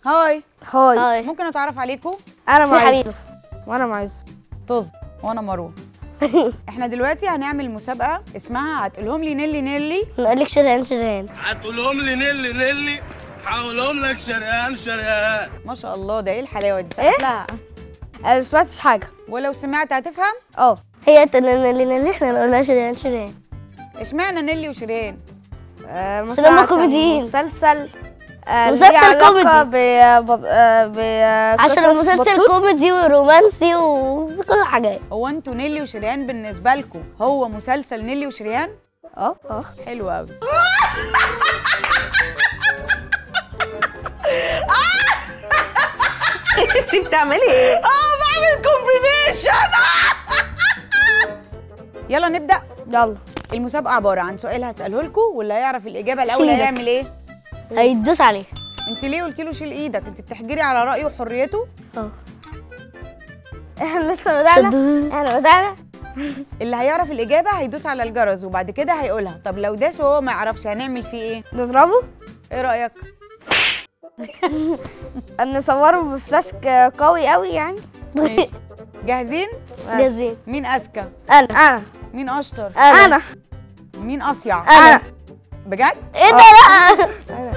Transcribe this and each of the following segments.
هاي. هاي. ممكن اتعرف عليكم؟ انا معز. حبيبي. وانا معز. طز. وانا مروه. احنا دلوقتي هنعمل مسابقه اسمها هتقولهم لي نيلي نيلي. نقول لك شريان. هتقولهم لي نيلي نيلي، هقولهم لك شريان. ما شاء الله، ده ايه الحلاوه دي؟ سقف لها. انا ما سمعتش حاجه. ولو سمعت هتفهم. هي نيلي احنا نقولها شريان. اشمعنى نيلي وشريان؟ مثلا هما كوميديين. مسلسل مسلسل كوميدي. عشان قصص المسلسل بطوط. كوميدي ورومانسي وكل حاجات. هو انتوا نيلي وشريان بالنسبه لكم هو مسلسل نيلي وشريان؟ حلو قوي. انتي بتعملي ايه؟ بعمل كومبينيشن. يلا نبدا. يلا. المسابقه عباره عن سؤال هساله لكم، واللي هيعرف الاجابه الاول شيلك. هيعمل ايه؟ هيدوس عليه. انت ليه قلتي له شيل ايدك؟ انت بتحجري على رايه وحريته. احنا لسه بدأنا. اللي هيعرف الاجابه هيدوس على الجرس وبعد كده هيقولها. طب لو داس وهو ما يعرفش هنعمل فيه ايه؟ نضربه. ايه رايك؟ نصوره بفلاش قوي قوي يعني. ماشي. جاهزين؟ جاهزين. مين اذكى؟ انا. مين اشطر؟ انا. مين اصيع؟ انا. بجد؟ ايه ده؟ لا.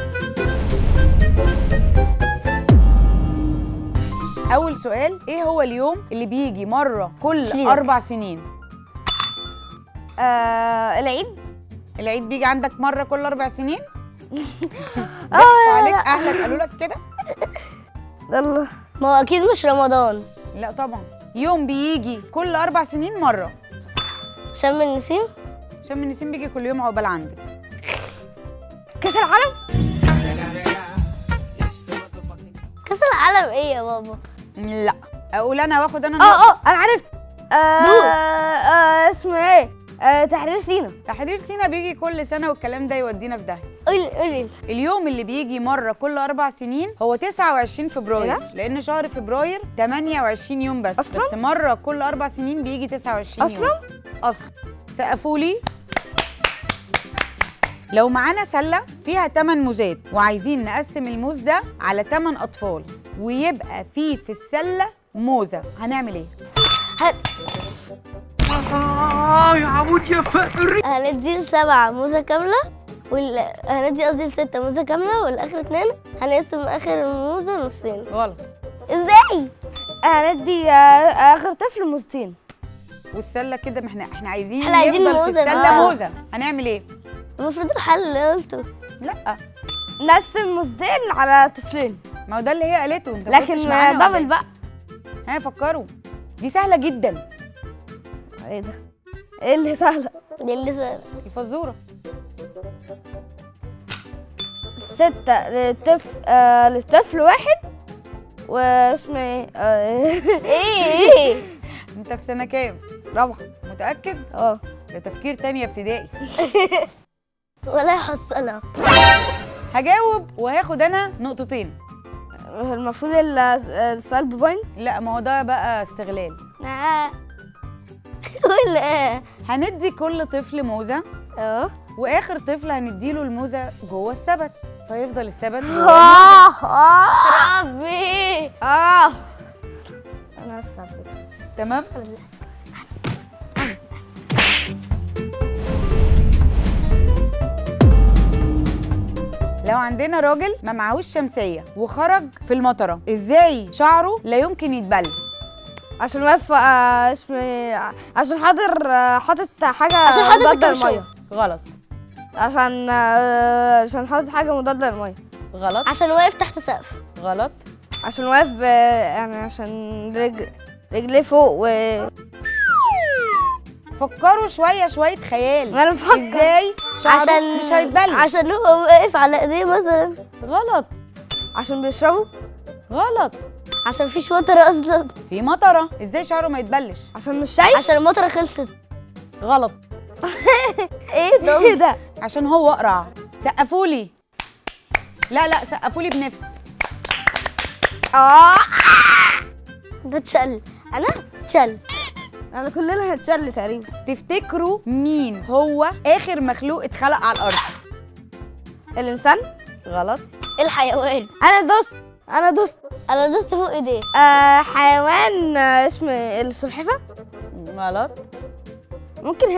اول سؤال، ايه هو اليوم اللي بيجي مره كل شيلك. 4 سنين؟ العيد. العيد بيجي عندك مره كل 4 سنين؟ ضحكوا عليك اهلك قالوا لك كده؟ يلا. ما هو اكيد مش رمضان. لا طبعا. يوم بيجي كل 4 سنين مره. شم النسيم. شم النسيم بيجي كل يوم عقبال عندك. كاس العالم. كاس العالم ايه يا بابا؟ لا. اقول انا واخد انا انا عرفت. اسمه ايه؟ تحرير سينا. تحرير سينا بيجي كل سنه والكلام ده يودينا في داهيه. قولي. اليوم اللي بيجي مره كل 4 سنين هو 29 فبراير، لان شهر فبراير 28 يوم بس. أصلاً؟ بس مره كل 4 سنين بيجي 29 يوم. اصلا سقفوا لي. لو معانا سله فيها 8 موزات وعايزين نقسم الموز ده على 8 اطفال ويبقى فيه في السله موزه، هنعمل ايه؟ يا عمود يا فقري. هندي 7 موزة كاملة هندي قصدي 6 موزة كاملة والاخر 2 هنقسم اخر موزة نصين. غلط. ازاي؟ هندي اخر طفل موزتين. والسله كده، ما احنا عايزين احنا عايزين يفضل في موزة. السله موزه، هنعمل ايه؟ المفروض الحل اللي قلته. لا، نقسم موزتين على طفلين. ما هو ده اللي هي قالته. انت لكن دبل بقى. ها فكروا، دي سهله جدا. ايه ده؟ ايه اللي سهله؟ دي اللي سهلة. الفزوره 6 لطفل واحد. واسمه ايه؟ ايه؟ انت في سنه كام؟ رابعه. متاكد؟ ده تفكير تانية ابتدائي. ولا يحصلها. هجاوب وهاخد انا نقطتين. المفروض السؤال ببوينت. لا، ما هو ده بقى استغلال. ولا هندي كل طفل موزه واخر طفل هنديله الموزه جوه السبت، فيفضل السبت ربي. انا اسف. تمام. لو عندنا راجل ما معهوش شمسيه وخرج في المطره، ازاي شعره لا يمكن يتبل؟ عشان واقف اسمه ايه؟ عشان حاطط حاجه عشان حاطط مضادة الكبشة. للميه. غلط. عشان حاطط حاجه مضاده للميه. غلط. عشان واقف تحت سقف. غلط. عشان واقف يعني عشان رجليه فوق فكروا شويه خيال. ما انا بفكر. ازاي شعره مش هيتبل؟ عشان هو واقف على ايديه مثلا. غلط. عشان بيشربوا. غلط. عشان فيش مطره اصلا. في مطره، ازاي شعره ما يتبلش؟ عشان مش شايف. عشان المطره خلصت. غلط. ايه ده؟ عشان هو اقرع. سقفولي. لا سقفولي بنفس. ده اتشل. انا اتشل. انا كلنا هنتشل تقريبا. تفتكروا مين هو اخر مخلوق اتخلق على الارض؟ الانسان. غلط. الحيوان. انا دوست. انا دوست. انا دوست فوق ايديه. حيوان اسمه السلحفة. غلط. ممكن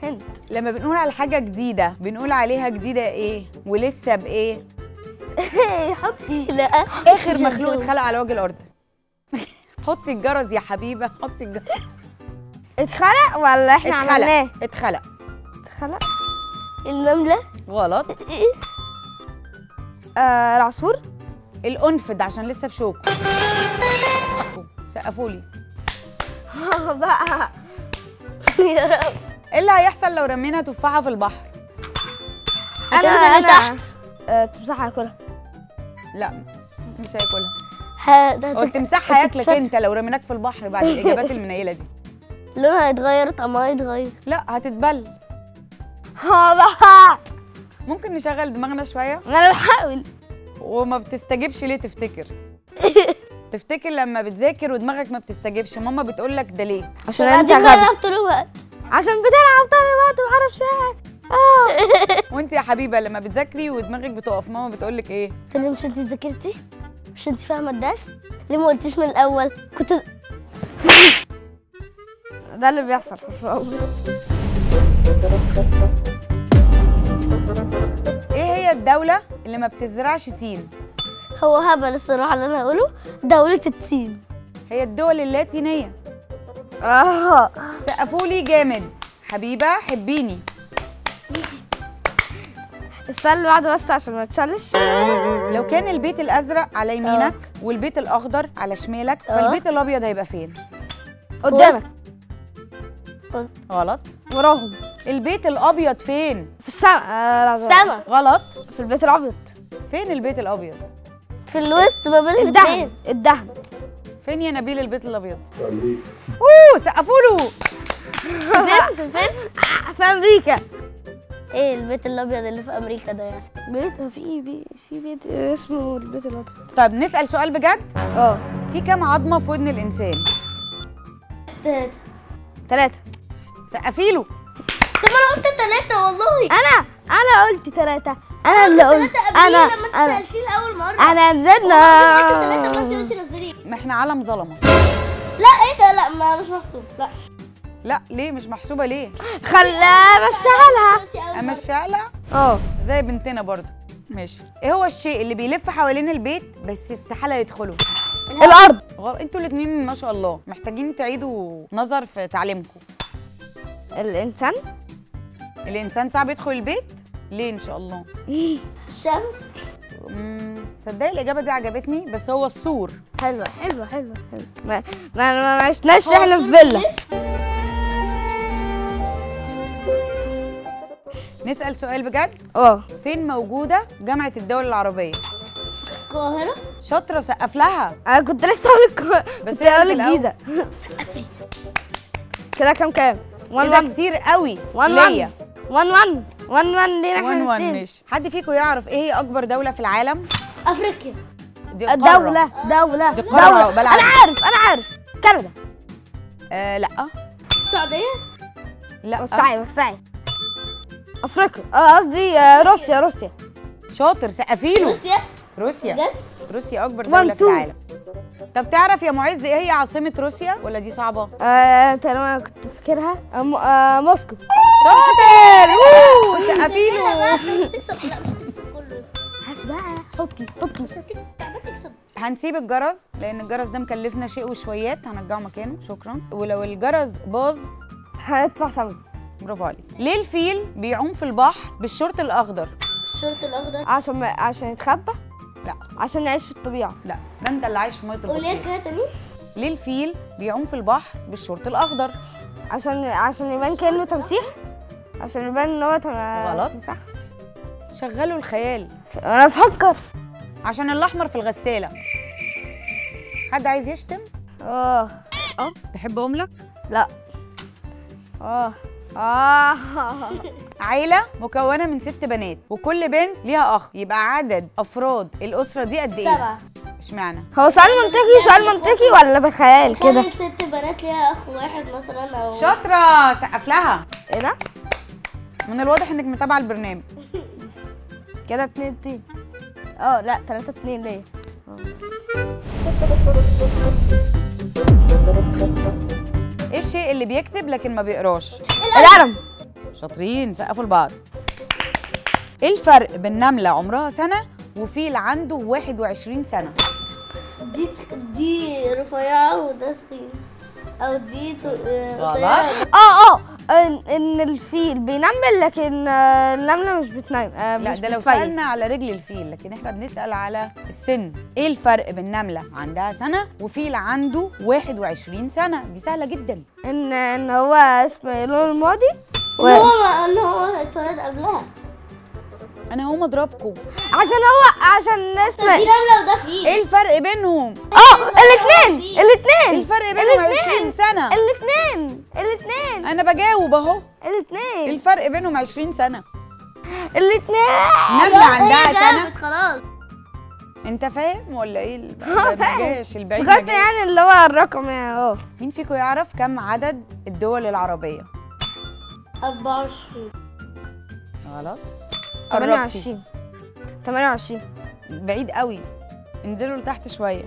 هند. لما بنقول على حاجة جديدة بنقول عليها جديدة ايه ولسه بايه؟ حطي. لا، اخر مخلوق اتخلق على وجه الارض. حطي الجرس يا حبيبة، حطي الجرس. اتخلق ولا احنا عملناه؟ اتخلق. النملة. غلط. العصفور. القنفذ عشان لسه بشوكه. سقفولي. بقى يا رب. ايه اللي هيحصل لو رمينا تفاحة في البحر؟ انا تحت. تمساح هاكلها. لا مش هياكلها. هو التمساح هياكلك انت لو رميناك في البحر بعد الاجابات المنيلة دي. لونها هيتغير، طعمها هيتغير. لا هتتبل. بقى ممكن نشغل دماغنا شوية؟ انا بحاول. وما بتستجيبش ليه تفتكر؟ تفتكر لما بتذاكر ودماغك ما بتستجيبش ماما بتقول لك ده ليه؟ عشان انت قاعدين غبي. بنلعب طول الوقت. عشان بتلعب طول الوقت ومعرفش ايه. وانت يا حبيبه لما بتذاكري ودماغك بتقف ماما بتقول لك ايه؟ قلت له مش انتي ذاكرتي؟ مش انتي فاهمه الدرس؟ ليه ما قلتيش من الاول؟ كنت ده اللي بيحصل. ايه هي الدوله اللي ما بتزرعش تين؟ هو هبل الصراحه اللي انا هقوله. دولة التين. هي الدول اللاتينيه. سقفولي جامد. حبيبه حبيني. السؤال اللي بعده بس عشان ما تشلش. لو كان البيت الازرق على يمينك والبيت الاخضر على شمالك فالبيت الابيض هيبقى فين؟ قدامك. غلط. وراهم. البيت الابيض فين؟ في السما. سما. غلط. في البيت الابيض. فين البيت الابيض؟ في الوسط ما بين الدهب. الاثنين. الدهب. فين يا نبيل البيت الابيض؟ اوه سقفوا له. فين؟ في امريكا. ايه البيت الابيض اللي في امريكا ده يعني؟ بيت في بيت اسمه البيت الابيض. طب نسال سؤال بجد؟ اه. في كام عظمه في ودن الانسان؟ 3. سقفيله. طب انا قلت 3 والله. انا قلت 3. انا اللي قلت. لما انت سالتيني اول مره. انا نزلنا. 3 ما انت قلتي نزليه. ما احنا عالم ظلمه. لا ايه ده؟ لا ما مش محسوب. لا لا ليه مش محسوبه ليه؟ خليها مشيها لها. امشيها لها اه. زي بنتنا برضو. ماشي. ايه هو الشيء اللي بيلف حوالين البيت بس استحاله يدخله؟ الارض. غلط. انتوا الاثنين ما شاء الله محتاجين تعيدوا نظر في تعليمكم. الانسان. الانسان صعب يدخل البيت؟ ليه ان شاء الله؟ الشمس. صدقي الاجابه دي عجبتني بس هو السور. حلوه. ما عشناش احنا في فيلا. نسال سؤال بجد؟ فين موجوده جامعه الدول العربيه؟ القاهره. شاطره سقف لها. انا كنت لسه هقول بس كنت هقول الجيزه. كده كام؟ كده كتير قوي 1 ليا. 1 لينا احنا 1 ماشي. حد فيكم يعرف ايه هي اكبر دوله في العالم؟ افريقيا. دي قارة. دولة. دي قارة بلد. انا عارف كندا. لا. السعوديه. لا. وسعي. افريقيا. قصدي روسيا. شاطر سقفيله. روسيا. بجد؟ روسيا اكبر دوله في العالم. طب تعرف يا معز ايه هي عاصمه روسيا ولا دي صعبه؟ تقريبا كنت فاكرها. موسكو. شاطر. سقفيله. تكسب. لا مش هتكسب كله. هات بقى. حطي. مش هتكسب. هنسيب الجرس لان الجرس ده مكلفنا شيء وشويات. هنرجعه مكانه. شكرا. ولو الجرس باظ هندفع ثمن. برافو عليك. ليه الفيل بيعوم في البحر بالشورت الاخضر؟ الشورت الاخضر. عشان يتخبى. لا. عشان نعيش في الطبيعه. لا ده انت اللي عايش في ميه قولي البطيخ. كده تاني. ليه الفيل بيعوم في البحر بالشورت الاخضر؟ عشان يبان كانه تمسيح. عشان يبان ان هو غلط. تمساح. شغلوا الخيال. انا بفكر. عشان الاحمر في الغساله. حد عايز يشتم؟ تحب املك؟ لا. عيله مكونه من 6 بنات وكل بنت ليها اخ، يبقى عدد افراد الاسره دي قد ايه؟ 7. اشمعنى؟ هو سؤال منطقي ولا بخيال كده؟ خلي 6 بنات ليها اخ واحد مثلا او. شاطره سقف لها. ايه ده؟ من الواضح انك متابعه البرنامج. كده 2-2. لا 3-2 ليا. ايه الشيء اللي بيكتب لكن ما بيقراش؟ القلم. شاطرين، سقفوا لبعض. ايه الفرق بين نملة عمرها سنة وفيل عنده 21 سنة؟ دي رفيعة وده تخين، أو دي غلط. ان الفيل بينمل لكن النمله مش بتنام. لا مش ده لو بتفيل. سألنا على رجل الفيل، لكن احنا بنسأل على السن. ايه الفرق بين نملة عندها سنة وفيل عنده 21 سنة؟ دي سهلة جدا. ان هو اسمه لون الماضي إن هو اتولد قبلها. انا هقوم اضربكم. عشان اسمه دي نملة وده فيل. ايه الفرق بينهم؟ الاثنين الفرق بينهم 20 سنة. الاثنين انا بجاوب اهو. الاثنين الفرق بينهم 20 سنة. الاثنين. نملة عندها سنة. خلاص. انت فاهم ولا ايه؟ ده ما جاش البعيد. فكرت يعني اللي هو الرقم يعني. مين فيكم يعرف كم عدد الدول العربية؟ 24. غلط. 28. بعيد قوي، انزلوا لتحت شوية.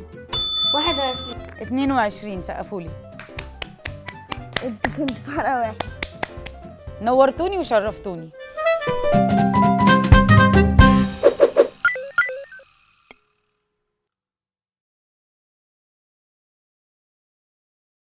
21. 22. سقفوا لي. انت كنت فرقه واحد. نورتوني وشرفتوني.